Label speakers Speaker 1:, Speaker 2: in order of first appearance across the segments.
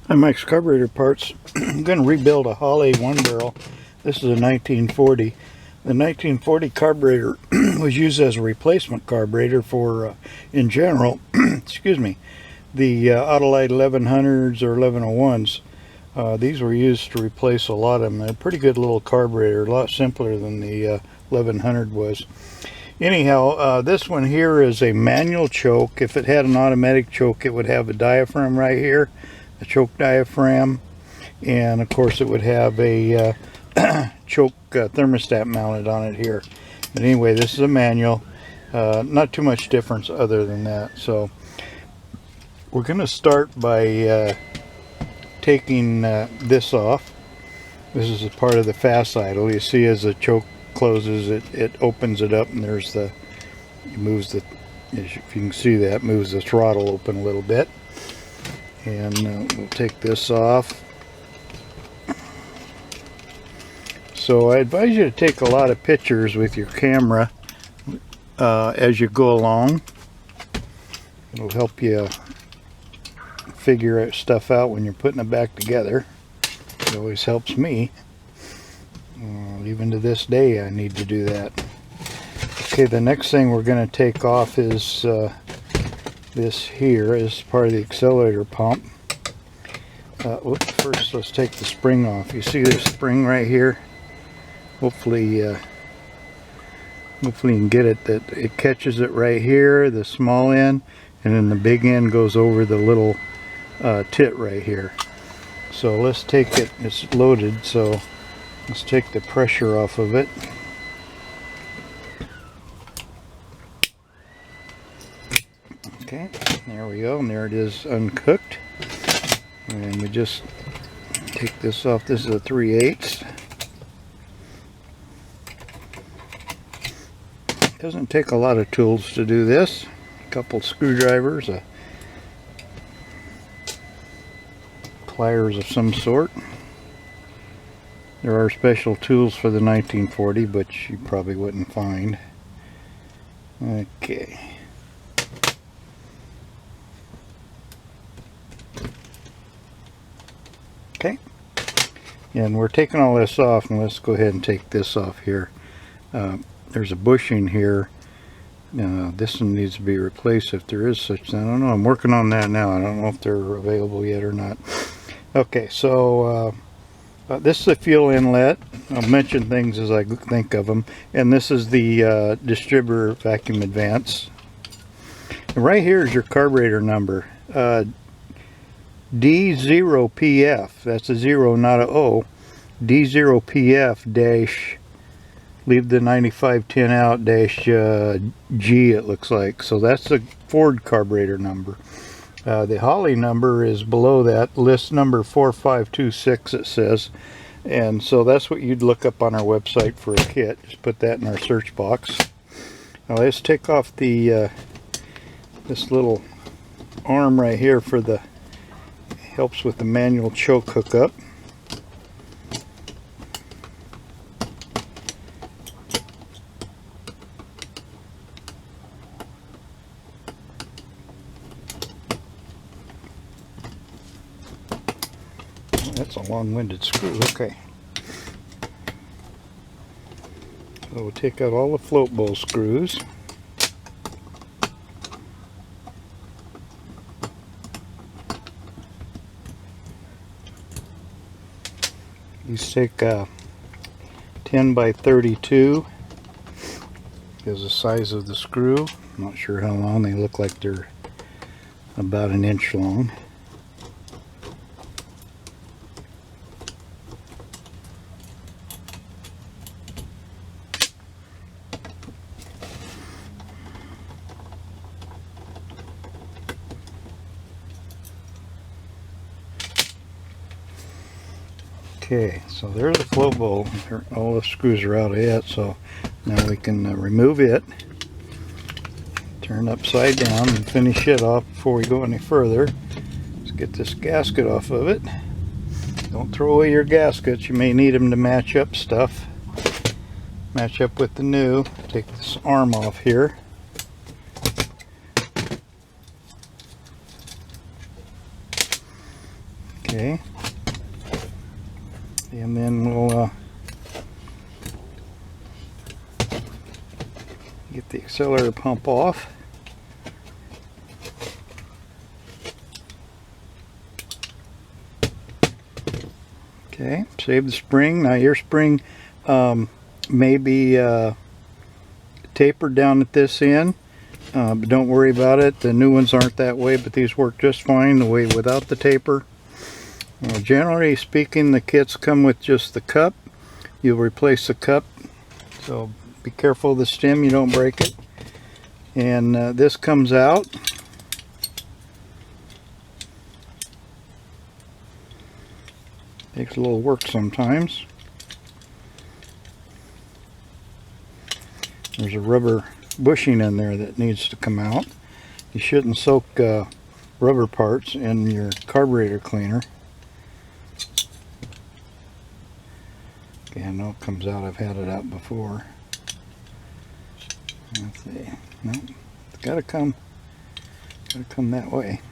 Speaker 1: Hi, Mike's Carburetor Parts. I'm going to rebuild a Holley one barrel. This is a 1940. The 1940 carburetor was used as a replacement carburetor for, in general, excuse me, the Autolite 1100s or 1101s. These were used to replace a lot of them. They're a pretty good little carburetor, a lot simpler than the 1100 was. Anyhow, this one here is a manual choke. If it had an automatic choke, it would have a diaphragm right here, a choke diaphragm, and of course it would have a choke thermostat mounted on it here. But anyway, this is a manual. Not too much difference other than that. So we're going to start by taking this off. This is a part of the fast idle. You see, as the choke closes, it opens it up, and there's the, it moves the, if you can see that, moves the throttle open a little bit. And we'll take this off. So I advise you to take a lot of pictures with your camera as you go along. It'll help you figure stuff out when you're putting it back together. It always helps me. Even to this day I need to do that. Okay, the next thing we're going to take off is this here is part of the accelerator pump. First let's take the spring off. You see this spring right here? Hopefully you can get it, that it catches it right here, the small end, and then the big end goes over the little tit right here. So let's take it, it's loaded, so let's take the pressure off of it. Okay, there we go, and there it is uncooked. And we just take this off. This is a 3/8. Doesn't take a lot of tools to do this. A couple screwdrivers, pliers of some sort. There are special tools for the 1940, but you probably wouldn't find. Okay. Okay. And we're taking all this off, and let's go ahead and take this off here. There's a bushing here. This one needs to be replaced if there is such thing. I don't know. I'm working on that now. I don't know if they're available yet or not. Okay, so this is the fuel inlet. I'll mention things as I think of them. And this is the distributor vacuum advance. And right here is your carburetor number. D0PF. That's a 0, not a O. D0PF dash, leave the 9510 out, dash G, it looks like. So that's the Ford carburetor number. The Holley number is below that, list number 4526 it says. And so that's what you'd look up on our website for a kit. Just put that in our search box. Now let's take off the this little arm right here for the, helps with the manual choke hookup. That's a long-winded screw. Okay. So we'll take out all the float bowl screws. These take 10 by 32 is the size of the screw. I'm not sure how long. They look like they're about an inch long. Okay, so there's the float bowl. All the screws are out of it, so now we can remove it, turn upside down, and finish it off before we go any further. Let's get this gasket off of it. Don't throw away your gaskets. You may need them to match up stuff. Match up with the new. Take this arm off here. Okay. And then we'll get the accelerator pump off. Okay, save the spring. Now your spring may be tapered down at this end, but don't worry about it. The new ones aren't that way, but these work just fine the way without the taper. Generally speaking, the kits come with just the cup. You'll replace the cup, so be careful of the stem, you don't break it. And this comes out. Takes a little work sometimes. There's a rubber bushing in there that needs to come out. You shouldn't soak rubber parts in your carburetor cleaner. Okay, I know it comes out. I've had it out before. Let's see. No, it's gotta come that way.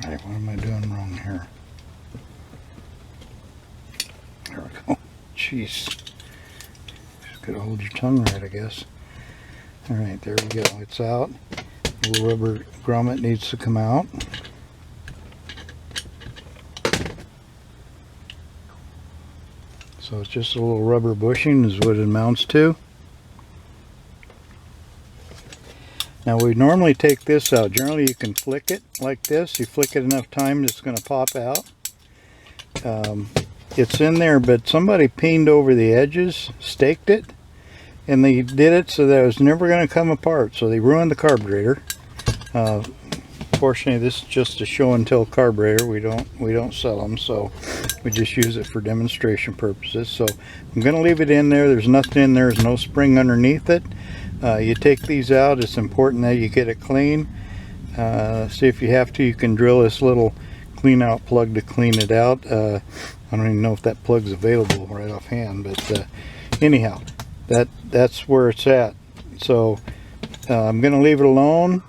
Speaker 1: Alright, what am I doing wrong here? There we go. Jeez. Just gotta hold your tongue right, I guess. Alright, there we go. It's out. The little rubber grommet needs to come out. So it's just a little rubber bushing is what it amounts to. Now we normally take this out. Generally you can flick it like this. You flick it enough time it's going to pop out. It's in there, but somebody peened over the edges, staked it, and they did it so that it was never going to come apart. So they ruined the carburetor. Fortunately, this is just a show and tell carburetor. We don't sell them, so we just use it for demonstration purposes. So I'm going to leave it in there. There's nothing in there. There's no spring underneath it. You take these out. It's important that you get it clean. See, if you have to, you can drill this little clean out plug to clean it out. I don't even know if that plug's available right offhand, but anyhow, that's where it's at. So I'm going to leave it alone.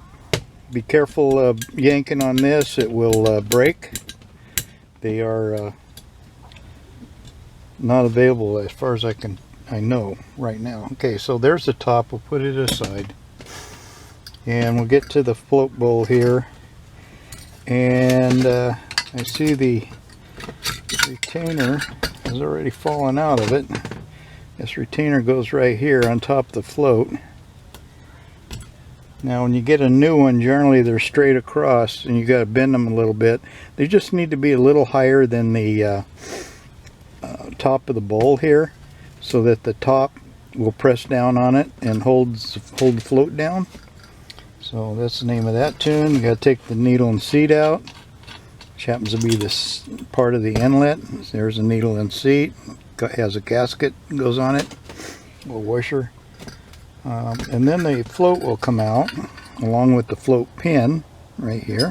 Speaker 1: Be careful of yanking on this. It will break. They are not available as far as I know right now. Okay, so there's the top. We'll put it aside, and we'll get to the float bowl here. And I see the retainer has already fallen out of it. This retainer goes right here on top of the float. Now when you get a new one, generally they're straight across and you got to bend them a little bit. They just need to be a little higher than the top of the bowl here, so that the top will press down on it and hold the float down. So that's the name of that tune. You got to take the needle and seat out, which happens to be this part of the inlet. There's a needle and seat. It has a gasket that goes on it, a little washer. And then the float will come out along with the float pin right here.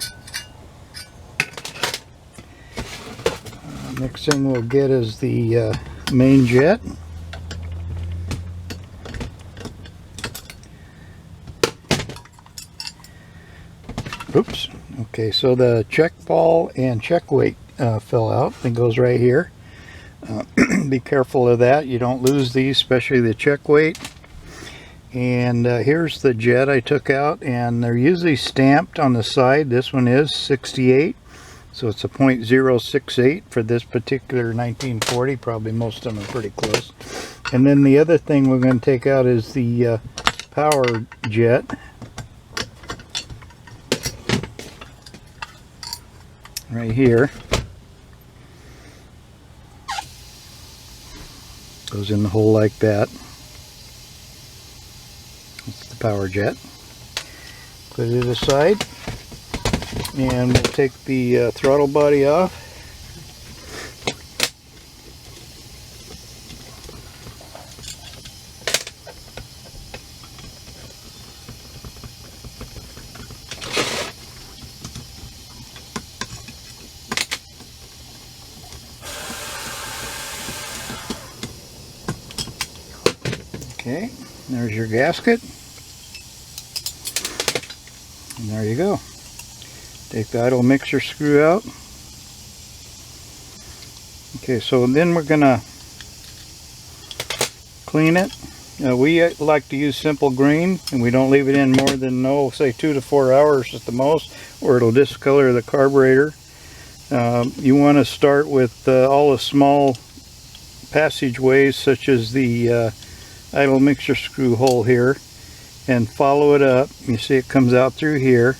Speaker 1: Next thing we'll get is the main jet. Oops. Okay, so the check ball and check weight fell out. It goes right here. Be careful of that. You don't lose these, especially the check weight. And here's the jet I took out, and they're usually stamped on the side. This one is 68, so it's a .068 for this particular 1940. Probably most of them are pretty close. And then the other thing we're going to take out is the power jet. right here. Goes in the hole like that. That's the power jet. Put it aside, and we'll take the throttle body off. Okay, there's your gasket. And there you go. Take the idle mixer screw out. Okay, so then we're gonna clean it. We like to use simple green, and we don't leave it in more than, say 2 to 4 hours at the most, or it'll discolor the carburetor. You want to start with all the small passageways, such as the idle mixer screw hole here, and follow it up. You see it comes out through here.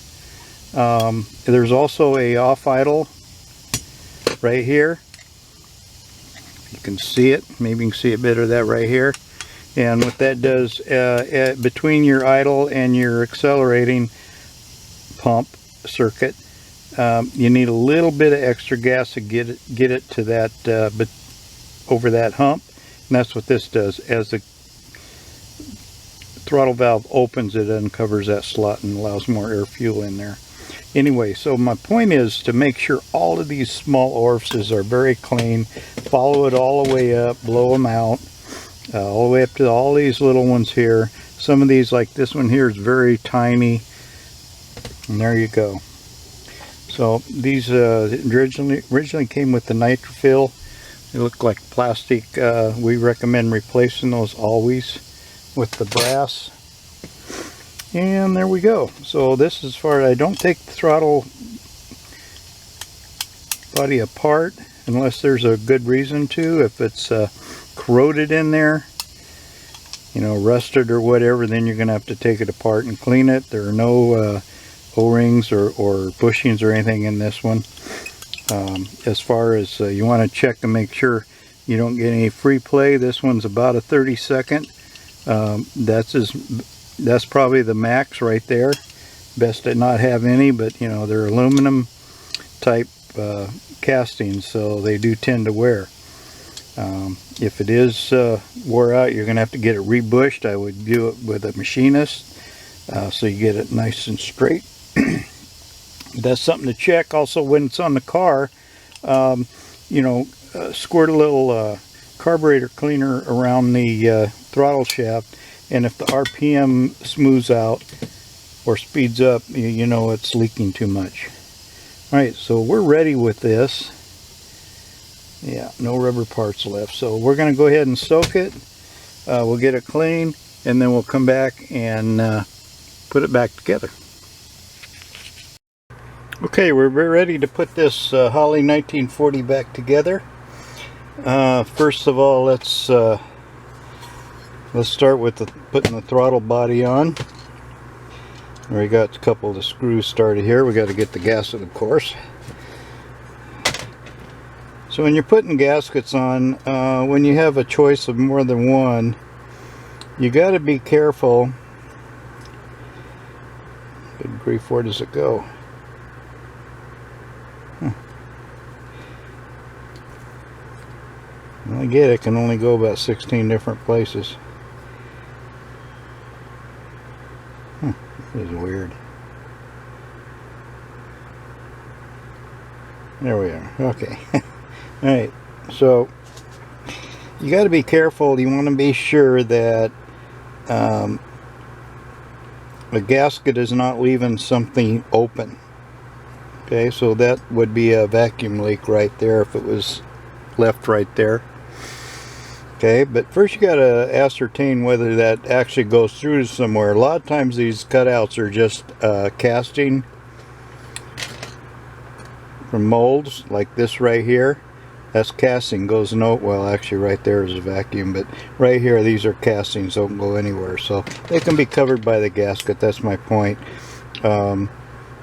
Speaker 1: There's also a off idle right here. You can see it. Maybe you can see it better that right here. And what that does, between your idle and your accelerating pump circuit, you need a little bit of extra gas to get it to that, but over that hump. And that's what this does. As the throttle valve opens, it uncovers that slot and allows more air fuel in there. Anyway, so my point is to make sure all of these small orifices are very clean. Follow it all the way up, blow them out, all the way up to all these little ones here. Some of these, like this one here, is very tiny. And there you go. So these originally came with the nitrofill. They look like plastic. We recommend replacing those always with the brass. And there we go. So this is far. I don't take the throttle body apart unless there's a good reason to. If it's corroded in there, you know, rusted or whatever, then you're gonna have to take it apart and clean it. There are no O-rings or bushings or anything in this one. As far as you want to check to make sure you don't get any free play, this one's about a 30-second. That's probably the max right there. Best to not have any, but you know, they're aluminum type castings, so they do tend to wear. If it is wore out, you're gonna have to get it rebushed. I would do it with a machinist, so you get it nice and straight. That's something to check. Also, when it's on the car, you know, squirt a little carburetor cleaner around the throttle shaft, and if the RPM smooths out or speeds up, you know it's leaking too much. Alright, so we're ready with this. Yeah, no rubber parts left. So we're going to go ahead and soak it. We'll get it clean, and then we'll come back and put it back together. Okay, we're ready to put this Holley 1940 back together. First of all, let's start with putting the throttle body on. We got a couple of the screws started here. We got to get the gasket, of course. So when you're putting gaskets on, when you have a choice of more than one, you got to be careful. Good grief, where does it go? I get it can only go about 16 different places. This is weird. There we are. Okay. Alright, so you got to be careful. You want to be sure that the gasket is not leaving something open. Okay, so that would be a vacuum leak right there if it was left right there. Okay, but first you got to ascertain whether that actually goes through somewhere. A lot of times these cutouts are just casting from molds, like this right here. That's casting, goes no, well actually right there is a vacuum, but right here these are castings, don't go anywhere. So they can be covered by the gasket, that's my point.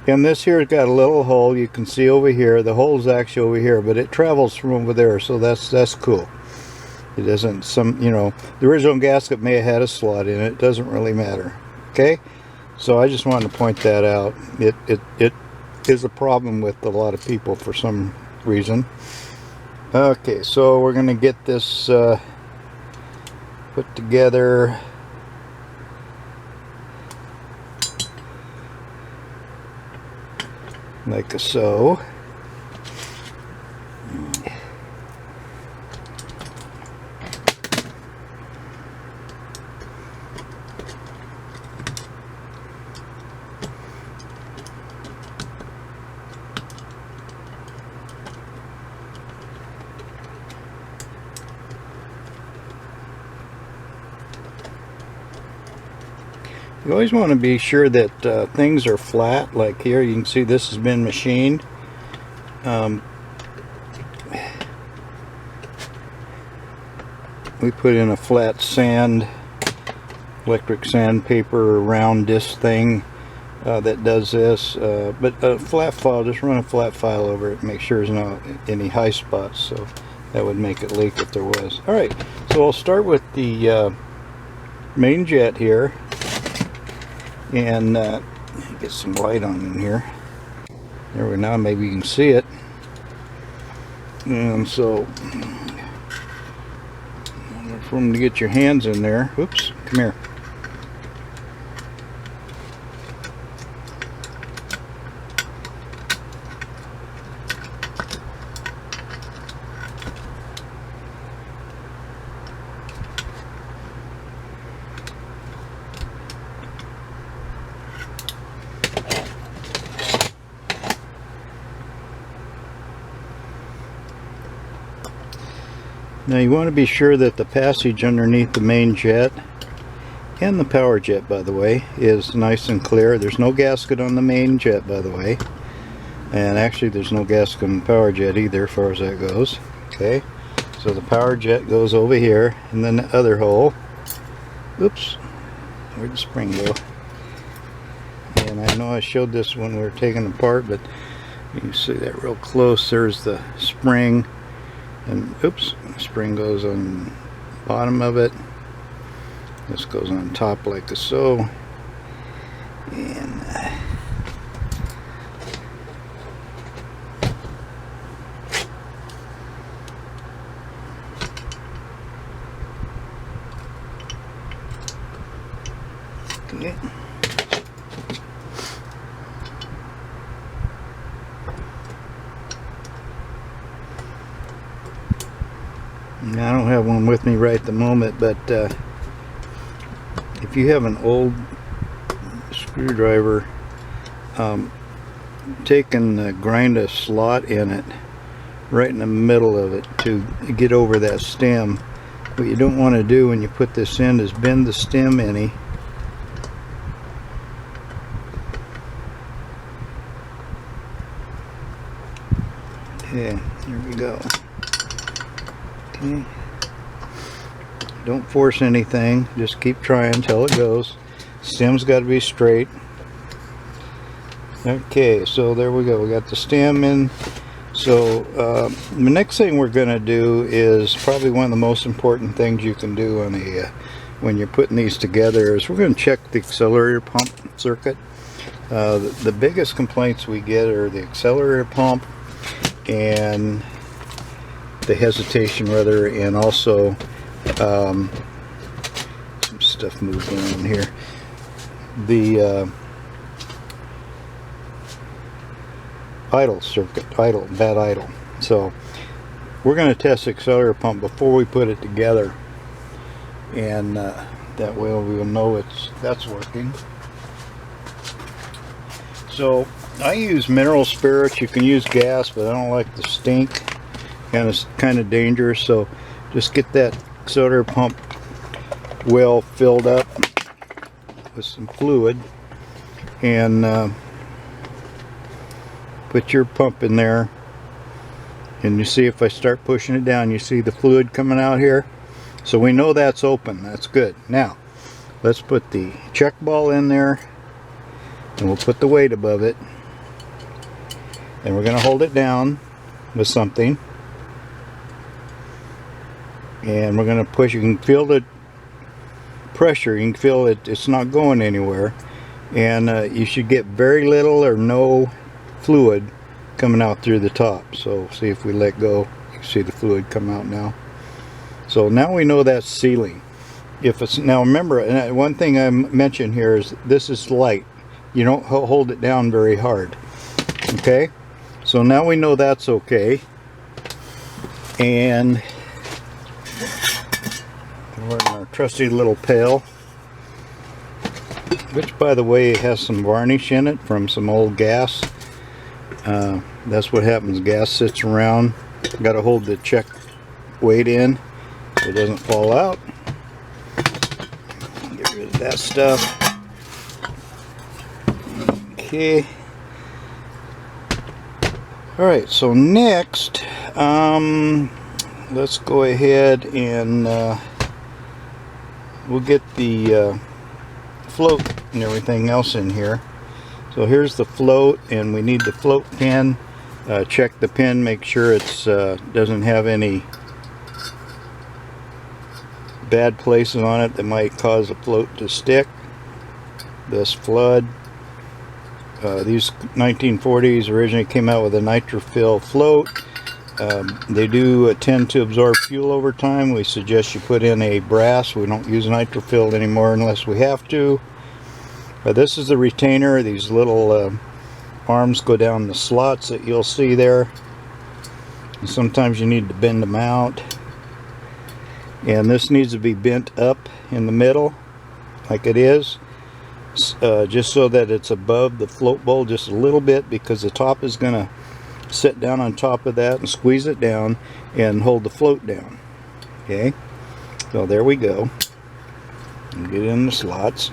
Speaker 1: And this here has got a little hole. You can see over here. The hole's actually over here, but it travels from over there, so that's cool. It doesn't, the original gasket may have had a slot in it. It doesn't really matter. Okay, so I just wanted to point that out. It is a problem with a lot of people for some reason. Okay, so we're gonna get this put together. Like so. You always want to be sure that things are flat. Like here, you can see this has been machined. We put in a flat sand, electric sandpaper round disc thing that does this. But a flat file, just run a flat file over it, make sure there's not any high spots. So that would make it leak if there was. All right, so I'll start with the main jet here. And get some light on in here. There we go. Maybe you can see it. And so, for them to get your hands in there. Oops, come here. Now you want to be sure that the passage underneath the main jet, and the power jet by the way, is nice and clear. There's no gasket on the main jet by the way, and actually there's no gasket on the power jet either as far as that goes. Okay, so the power jet goes over here, and then the other hole. Oops, where'd the spring go? And I know I showed this when we were taking it apart, but you can see that real close. There's the spring. And oops, the spring goes on the bottom of it. This goes on top like so. And okay. I don't have one with me right at the moment, but if you have an old screwdriver, take and grind a slot in it right in the middle of it to get over that stem. What you don't want to do when you put this in is bend the stem any. Okay, here we go. Okay. Don't force anything, just keep trying until it goes. Stem's got to be straight. Okay, so there we go. We got the stem in. So the next thing we're going to do is probably one of the most important things you can do on a when you're putting these together is we're going to check the accelerator pump circuit. The biggest complaints we get are the accelerator pump and the hesitation rather, and also some stuff moved around here. The idle circuit, bad idle. So we're going to test the accelerator pump before we put it together, and that way we will know that's working. So I use mineral spirits. You can use gas, but I don't like the stink. And it's kind of dangerous, so just get that accelerator pump well filled up with some fluid, and put your pump in there, and you see if I start pushing it down, you see the fluid coming out here, so we know that's open. That's good. Now let's put the check ball in there, and we'll put the weight above it. and we're going to hold it down with something, and we're going to push. You can feel the pressure, you can feel it, it's not going anywhere, and you should get very little or no fluid coming out through the top. So see, if we let go, you can see the fluid come out now. So now we know that's sealing. If it's, now remember, one thing I mentioned here is this is light. You don't hold it down very hard. Okay, so now we know that's okay. And we're in our trusty little pail, which by the way has some varnish in it from some old gas. That's what happens, gas sits around. Got to hold the check weight in so it doesn't fall out. Get rid of that stuff. Okay. Alright, so next, let's go ahead and we'll get the float and everything else in here. So here's the float, and we need the float pin. Check the pin, make sure it's doesn't have any bad places on it that might cause the float to stick. This flood. These 1940s originally came out with a nitrofill float. They do tend to absorb fuel over time. We suggest you put in a brass. We don't use nitrofill anymore unless we have to. This is the retainer. These little arms go down the slots that you'll see there. And sometimes you need to bend them out. And this needs to be bent up in the middle like it is. Just so that it's above the float bowl just a little bit, because the top is going to sit down on top of that and squeeze it down and hold the float down. Okay, so there we go. And get in the slots.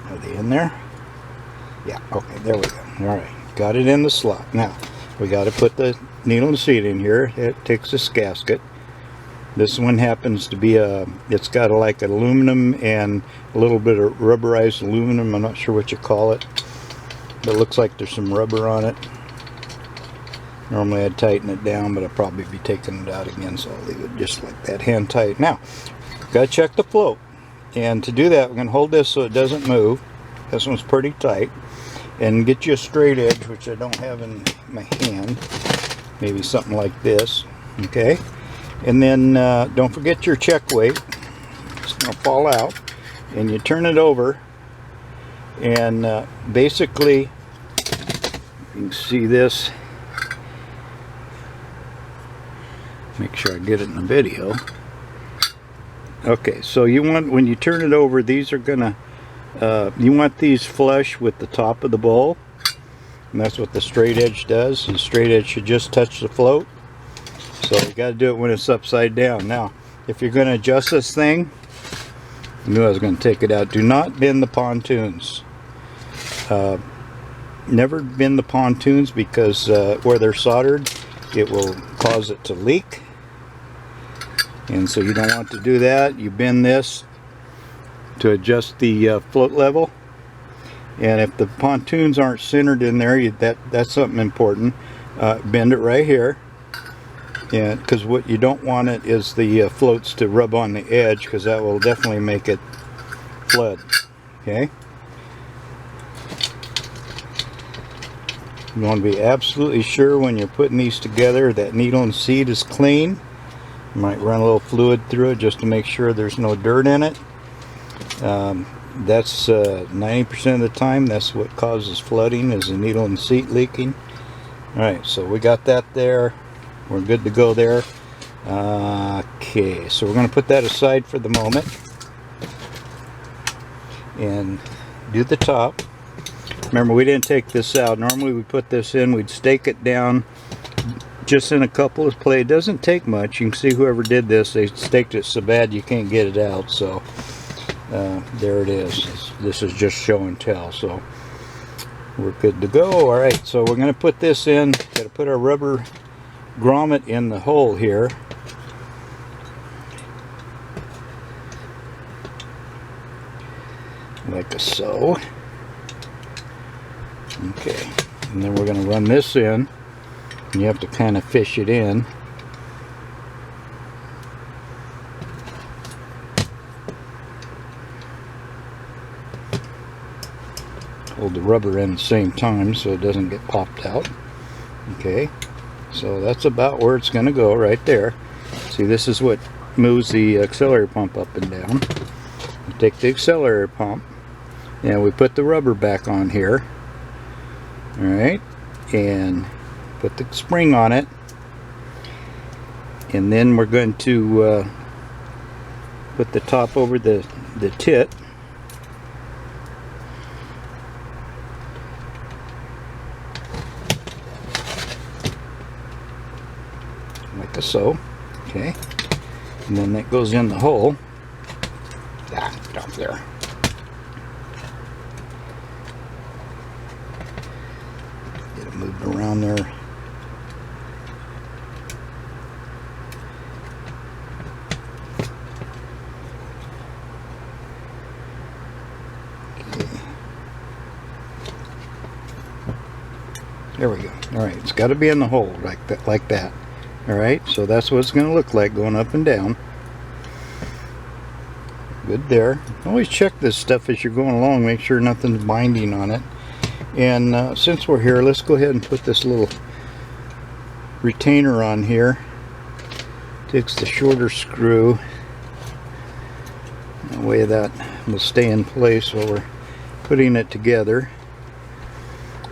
Speaker 1: Are they in there? Yeah, okay, there we go. Alright, got it in the slot. Now we got to put the needle and seat in here. It takes this gasket. This one happens to be it's got like aluminum and a little bit of rubberized aluminum. I'm not sure what you call it, but it looks like there's some rubber on it. Normally I'd tighten it down, but I'll probably be taking it out again, so I'll leave it just like that, hand tight. Now, got to check the float, and to do that, we're going to hold this so it doesn't move. This one's pretty tight, and get you a straight edge, which I don't have in my hand. Maybe something like this. Okay. And then don't forget your check weight. It's going to fall out, and you turn it over, and basically you can see this. Make sure I get it in the video. Okay, so you want, when you turn it over, these are gonna you want these flush with the top of the bowl, and that's what the straight edge does. The straight edge should just touch the float. So you got to do it when it's upside down. Now, if you're going to adjust this thing, I knew I was going to take it out. Do not bend the pontoons. Never bend the pontoons, because where they're soldered, it will cause it to leak. And so you don't want to do that. You bend this to adjust the float level. And if the pontoons aren't centered in there, that's something important. Bend it right here. Yeah, because what you don't want it is the floats to rub on the edge, because that will definitely make it flood. Okay. You want to be absolutely sure when you're putting these together that needle and seat is clean. You might run a little fluid through it just to make sure there's no dirt in it. That's 90% of the time that's what causes flooding, is the needle and seat leaking. Alright, so we got that there. We're good to go there. Okay, so we're going to put that aside for the moment and do the top. Remember, we didn't take this out. Normally we put this in, we'd stake it down just in a couple of places. It doesn't take much. You can see whoever did this, they staked it so bad you can't get it out. So there it is. This is just show and tell. So we're good to go. Alright, so we're going to put this in. Got to put our rubber grommet in the hole here. Like so. Okay. And then we're going to run this in, and you have to kind of fish it in. Hold the rubber in at the same time so it doesn't get popped out. Okay, so that's about where it's going to go right there. See, this is what moves the accelerator pump up and down. We take the accelerator pump and we put the rubber back on here. Alright, and put the spring on it, and then we're going to put the top over the tit. Like so. Okay, and then that goes in the hole. Down there. Get it moved around there. Okay. There we go. All right, it's got to be in the hole like that, like that. All right, so that's what it's going to look like going up and down. Good there. Always check this stuff as you're going along, make sure nothing's binding on it. And since we're here, let's go ahead and put this little retainer on here. Takes the shorter screw. That way that will stay in place while we're putting it together.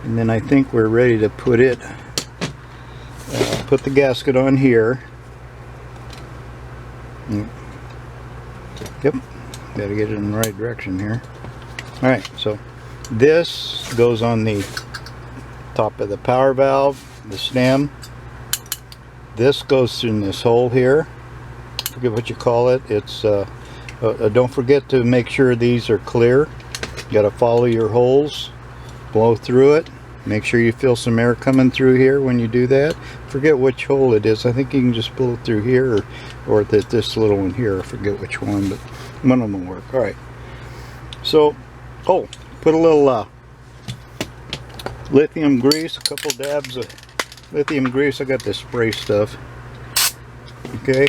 Speaker 1: And then I think we're ready to put it, put the gasket on here. Yep. Got to get it in the right direction here. Alright, so this goes on the top of the power valve, the stem. This goes in this hole here. Forget what you call it. It's don't forget to make sure these are clear. You got to follow your holes, blow through it. Make sure you feel some air coming through here when you do that. Forget which hole it is. I think you can just blow through here, or this little one here. I forget which one, but one of them will work. All right. So, put a little lithium grease, a couple dabs of lithium grease. I got this spray stuff. Okay.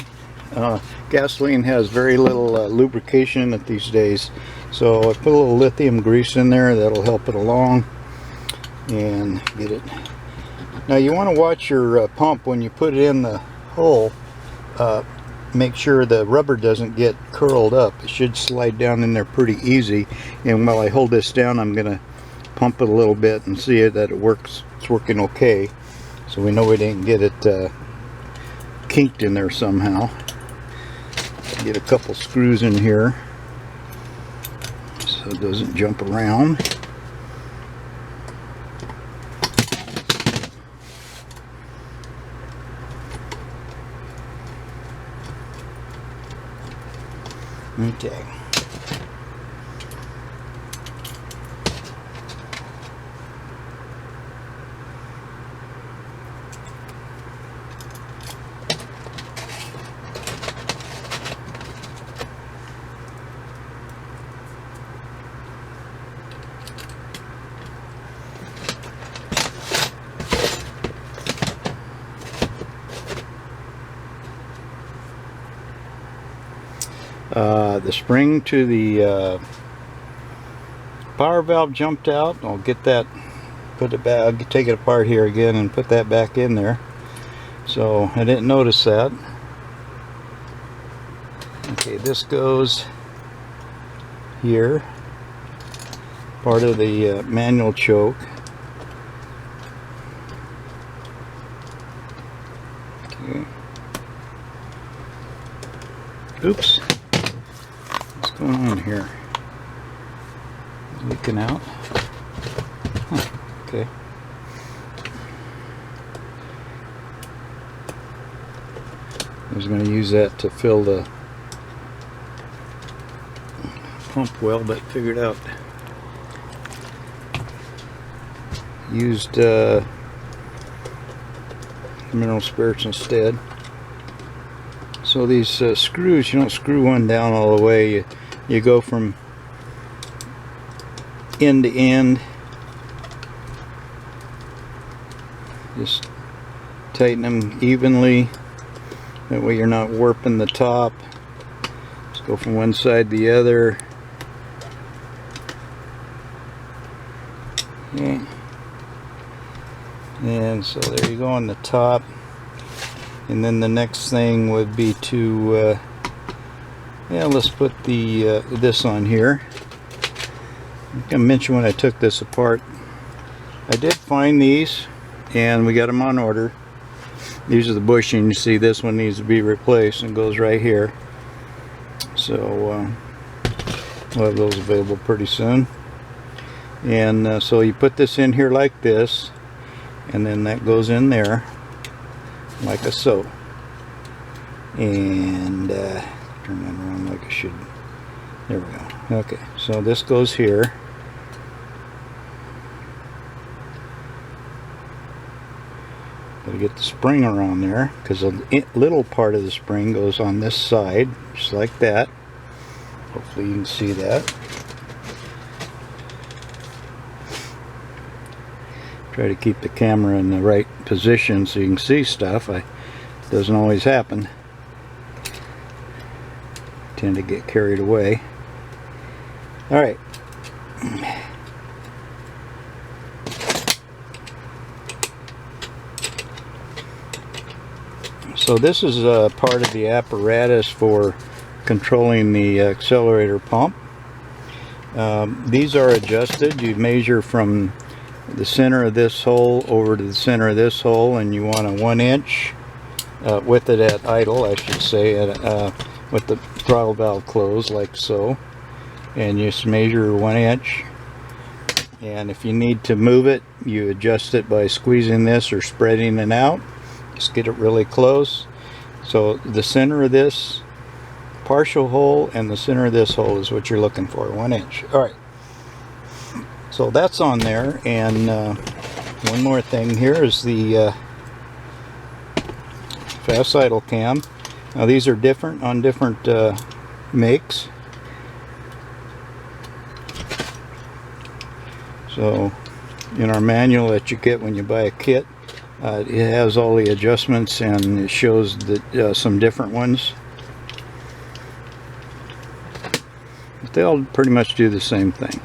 Speaker 1: Gasoline has very little lubrication in it these days, so I put a little lithium grease in there. That'll help it along and get it. Now you want to watch your pump when you put it in the hole. Make sure the rubber doesn't get curled up. It should slide down in there pretty easy. And while I hold this down, I'm going to pump it a little bit and see that it works. It's working okay. So we know we didn't get it kinked in there somehow. Get a couple screws in here so it doesn't jump around. Okay. The spring to the power valve jumped out. I'll get that, put it back, I'll take it apart here again and put that back in there. So I didn't notice that. Okay, this goes here, part of the manual choke. Okay. Oops. What's going on here? It's leaking out. Huh. Okay. I was going to use that to fill the pump well, but figured out used mineral spirits instead. So these screws, you don't screw one down all the way. You go from end to end Just tighten them evenly, that way you're not warping the top. Just go from one side to the other. Okay. And so there you go on the top. And then the next thing would be to yeah, let's put the this on here. I mentioned when I took this apart, I did find these and we got them on order. These are the bushing. You see this one needs to be replaced and goes right here, so we'll have those available pretty soon. And so you put this in here like this, and then that goes in there like a so. And turn that around like it should. There we go. Okay, so this goes here. Gotta get the spring around there, because a little part of the spring goes on this side, just like that. Hopefully you can see that. Try to keep the camera in the right position so you can see stuff. It doesn't always happen. Tend to get carried away. Alright. So this is part of the apparatus for controlling the accelerator pump. These are adjusted. You measure from the center of this hole over to the center of this hole, and you want a 1 inch with it at idle, I should say, with the throttle valve closed like so. And you just measure 1 inch, and if you need to move it, you adjust it by squeezing this or spreading it out. Just get it really close. So the center of this partial hole and the center of this hole is what you're looking for, 1 inch. Alright, so that's on there. And one more thing here is the fast idle cam. Now these are different on different makes. So in our manual that you get when you buy a kit, it has all the adjustments, and it shows that some different ones. But they all pretty much do the same thing.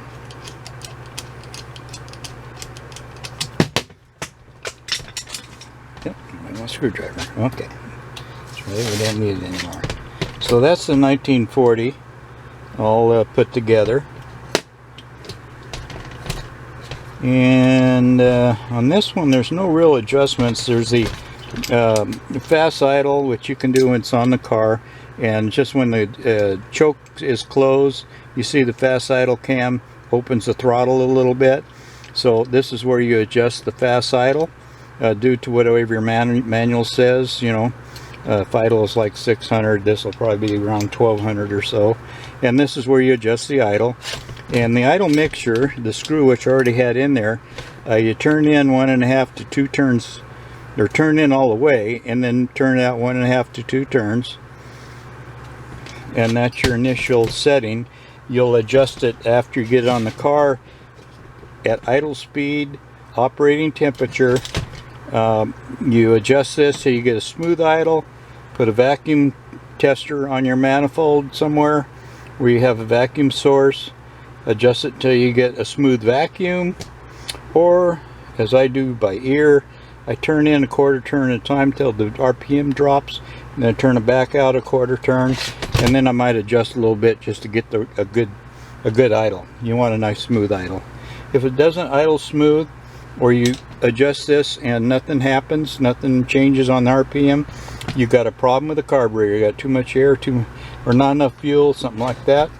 Speaker 1: Yep, my screwdriver. Okay, that's right, we don't need it anymore. So that's the 1940 all put together. And on this one there's no real adjustments. There's the fast idle, which you can do when it's on the car, and just when the choke is closed, you see the fast idle cam opens the throttle a little bit. So this is where you adjust the fast idle due to whatever your manual says. You know, if idle is like 600, this will probably be around 1200 or so. And this is where you adjust the idle. And the idle mixture, the screw which I already had in there, you turn in 1.5 to 2 turns, or turn in all the way, and then turn out 1.5 to 2 turns. And that's your initial setting. You'll adjust it after you get it on the car at idle speed, operating temperature. You adjust this so you get a smooth idle. Put a vacuum tester on your manifold somewhere where you have a vacuum source. Adjust it till you get a smooth vacuum, or as I do by ear, I turn in a 1/4 turn at a time till the RPM drops, and then turn it back out a 1/4 turn, and then I might adjust a little bit just to get a good idle. You want a nice smooth idle. If it doesn't idle smooth, or you adjust this and nothing happens, nothing changes on the RPM, you got a problem with the carburetor. You got too much air, or not enough fuel, something like that.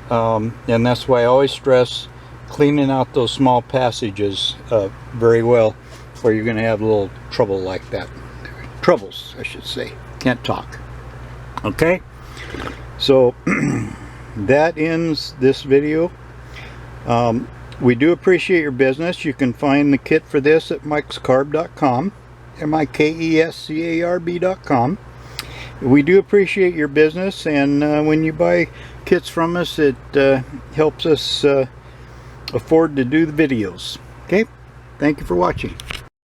Speaker 1: And that's why I always stress cleaning out those small passages very well, or you're going to have a little trouble like that. Troubles, I should say. Can't talk. Okay, so that ends this video. We do appreciate your business. You can find the kit for this at mikescarb.com, mikescarb.com. We do appreciate your business, and when you buy kits from us, it helps us afford to do the videos. Okay, thank you for watching.